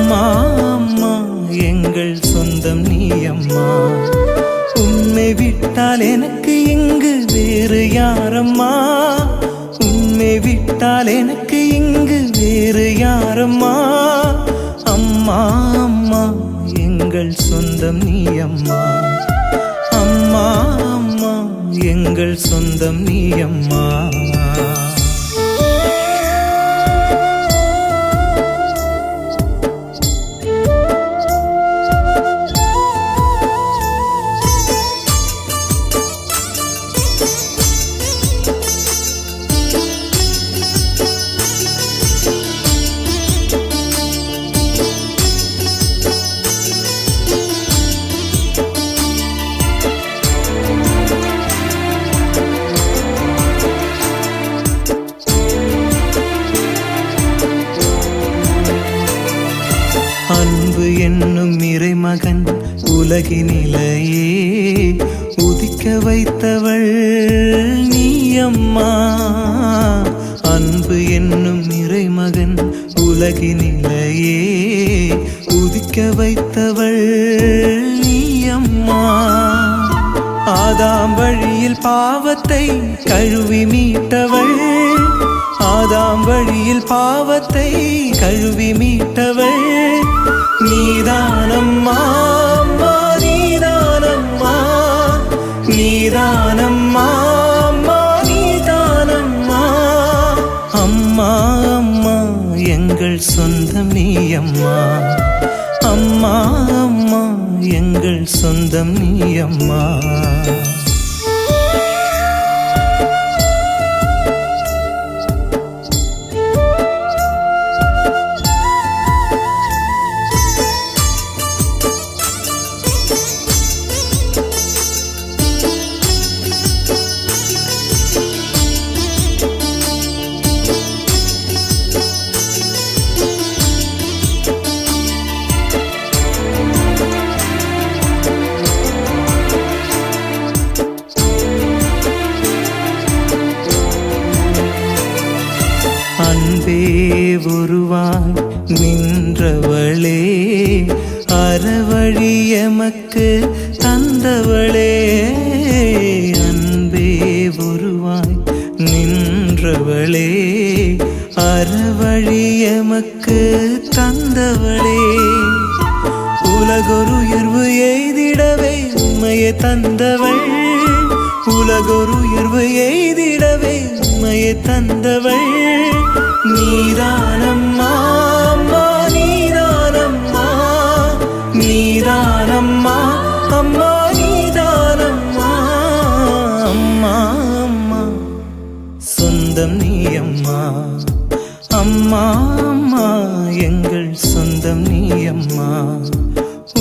அம்மா அம்மா எங்கள் சொந்தம் நீ அம்மா. உன்னை விட்டால் எனக்கு இங்கு வேறு யாரம்மா, உன்னை விட்டால் எனக்கு இங்கு வேறு யாரம்மா. அம்மா அம்மா எங்கள் சொந்தம் நீ அம்மா. அம்மா அம்மா எங்கள் சொந்தம் நீ அம்மா. அன்பு என்னும் இறைமகன் உலகினிலேயே உதிக்க வைத்தவள் நீ அம்மா. அன்பு என்னும் இறைமகன் உலகினிலேயே உதிக்க வைத்தவள் நீ அம்மா. ஆதாம் வழியில் பாவத்தை கழுவி மீட்டவள், ஆதாம் வழியில் பாவத்தை கழுவி மீட்டவள் நீதானம்மா. அம்மா நீதானம்மா, நீதானம்மா, அம்மா நீதானம்மா. அம்மா அம்மா எங்கள் சொந்தம் நீ அம்மா. அம்மா அம்மா எங்கள் சொந்தம் நீ அம்மா. அன்பே உருவாய் நின்றவளே, அறவழி எமக்கு தந்தவளே. அன்பே உருவாய் நின்றவளே, அறவழி எமக்கு தந்தவளே. உலகொரு உயர்வு எய்திடவே உம்மையை தந்தவள், உலகொரு உயர்வு எய்திடவே உம்மையை தந்தவள் நீதானம்மா. அம்மா நீதானம்மா, நீதானம்மா, அம்மா நீதானம்மா. அம்மா அம்மா சொந்தம் நீ அம்மா. அம்மா அம்மா எங்கள் சொந்தம் நீ அம்மா.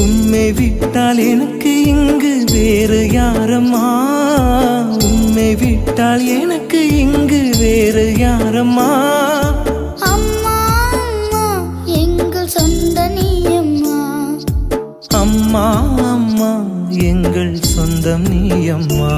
உம்மை விட்டால் எனக்கு இங்கு வேறு யாரம்மா, உம்மை விட்டால் எனக்கு இங்கு வேறு யாரம்மா. அம்மா அம்மா எங்கள் சொந்த நீ அம்மா. அம்மா அம்மா எங்கள் சொந்தம் நீ அம்மா.